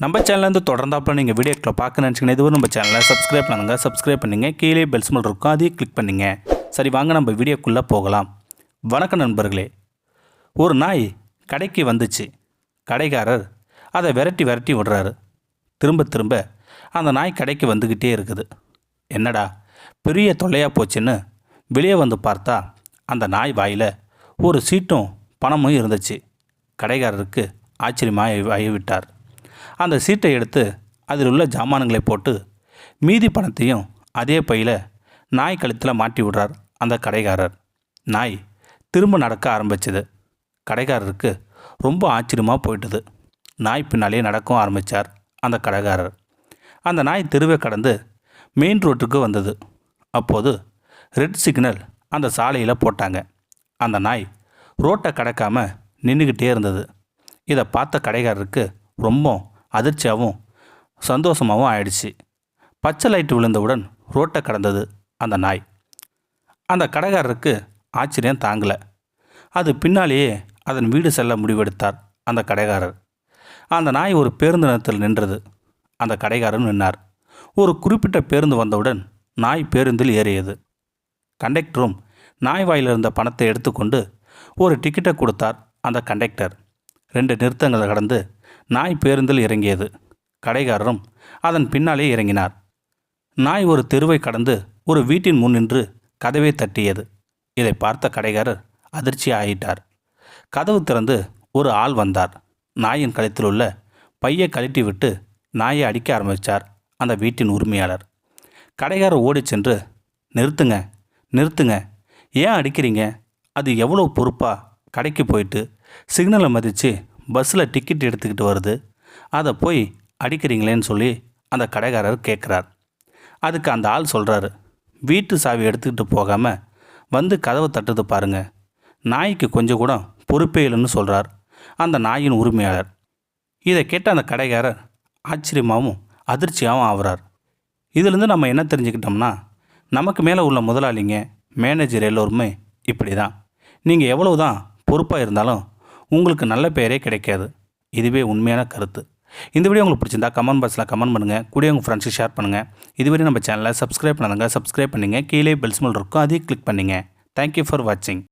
நம்ம சேனல்லேருந்து தொடர்ந்தாப்புல நீங்கள் வீடியோக்களை பார்க்க நினச்சிங்கன்னா இதுவும் நம்ம சேனலை சப்ஸ்கிரைப் பண்ணுங்க. சப்ஸ்கிரைப் பண்ணிங்க. கீழே பெல் சிம்பல் இருக்கும், அதையும் கிளிக் பண்ணிங்க. சரி, வாங்க நம்ம வீடியோக்குள்ளே போகலாம். வணக்கம் நண்பர்களே. ஒரு நாய் கடைக்கு வந்துச்சு. கடைக்காரர் அதை விரட்டி விரட்டி விடுறாரு. திரும்ப திரும்ப அந்த நாய் கடைக்கு வந்துக்கிட்டே இருக்குது. என்னடா பெரிய தொல்லையாக போச்சுன்னு வெளியே வந்து பார்த்தா அந்த நாய் வாயில் ஒரு சீட்டும் பணமும் இருந்துச்சு. கடைக்காரருக்கு ஆச்சரியமாக ஆகிவிட்டார். அந்த சீட்டை எடுத்து அதில் உள்ள ஜாமான்களை போட்டு மீதி பணத்தையும் அதே பையில் நாய் கழுத்தில் மாட்டி விடுறார் அந்த கடைக்காரர். நாய் திரும்ப நடக்க ஆரம்பிச்சது. கடைக்காரருக்கு ரொம்ப ஆச்சரியமாக போயிட்டுது. நாய் பின்னாலே நடக்கவும் ஆரம்பித்தார் அந்த கடைக்காரர். அந்த நாய் தெருவை கடந்து மெயின் ரோட்டுக்கு வந்தது. அப்போது ரெட் சிக்னல் அந்த சாலையில் போட்டாங்க. அந்த நாய் ரோட்டை கடக்காமல் நின்றுக்கிட்டே இருந்தது. இதை பார்த்த கடைக்காரருக்கு ரொம்ப அதிர்ச்சியாகவும் சந்தோஷமாகவும் ஆயிடுச்சு. பச்சை லைட்டு விழுந்தவுடன் ரோட்டை கடந்தது அந்த நாய். அந்த கடைக்காரருக்கு ஆச்சரியம் தாங்கலை. அது பின்னாலேயே அதன் வீடு செல்ல முடிவெடுத்தார் அந்த கடைக்காரர். அந்த நாய் ஒரு பேருந்து நிலையத்தில் நின்றது. அந்த கடைக்காரரும் நின்னார். ஒரு குறிப்பிட்ட பேருந்து வந்தவுடன் நாய் பேருந்தில் ஏறியது. கண்டக்டரும் நாய் வாயில் இருந்த பணத்தை எடுத்துக்கொண்டு ஒரு டிக்கெட்டை கொடுத்தார் அந்த கண்டக்டர். 2 நிறுத்தங்களை கடந்து நாய் பேருந்தில் இறங்கியது. கடைக்காரரும் அதன் பின்னாலே இறங்கினார். நாய் ஒரு தெருவை கடந்து ஒரு வீட்டின் முன் நின்று கதவை தட்டியது. இதை பார்த்த கடைக்காரர் அதிர்ச்சி ஆகிட்டார். கதவு திறந்து ஒரு ஆள் வந்தார். நாயின் கழுத்தில் உள்ள பையை கழட்டி விட்டு நாயை அடிக்க ஆரம்பித்தார் அந்த வீட்டின் உரிமையாளர். கடைக்காரர் ஓடி சென்று, நிறுத்துங்க நிறுத்துங்க, ஏன் அடிக்கிறீங்க? அது எவ்வளோ பொறுப்பாக கடைக்கு போயிட்டு சிக்னலை மதித்து பஸ்ஸில் டிக்கெட் எடுத்துக்கிட்டு வருது, அதை போய் அடிக்கிறீங்களேன்னு சொல்லி அந்த கடைக்காரர் கேட்குறார். அதுக்கு அந்த ஆள் சொல்கிறாரு, வீட்டு சாவி எடுத்துக்கிட்டு போகாமல் வந்து கதவை தட்டுது பாருங்கள், நாய்க்கு கொஞ்சம் கூட பொறுப்பே இல்லைன்னு சொல்கிறார் அந்த நாயின் உரிமையாளர். இதை கேட்ட அந்த கடைக்காரர் ஆச்சரியமாகவும் அதிர்ச்சியாகவும் ஆகிறார். இதிலேருந்து நம்ம என்ன தெரிஞ்சுக்கிட்டோம்னா, நமக்கு மேலே உள்ள முதலாளிங்க, மேனேஜர் எல்லோருமே இப்படி தான். நீங்கள் எவ்வளவு தான் பொறுப்பாக இருந்தாலும் உங்களுக்கு நல்ல பெயரே கிடைக்காது. இதுவே உண்மையான கருத்து. இந்த வீடியோ உங்களுக்கு பிடிச்சிருந்தா கமெண்ட் பாக்ஸில் கமெண்ட் பண்ணுங்கள். கூட உங்கள் ஃப்ரெண்ட்ஸுக்கு ஷேர் பண்ணுங்கள். இதுவரை நம்ம சேனலை சப்ஸ்கிரைப் பண்ணுங்க. சப்ஸ்கிரைப் பண்ணிங்க. கீழே பெல் சிம்பல் இருக்கும், அதையும் கிளிக் பண்ணிங்க. தேங்க்யூ ஃபார் வாட்சிங்.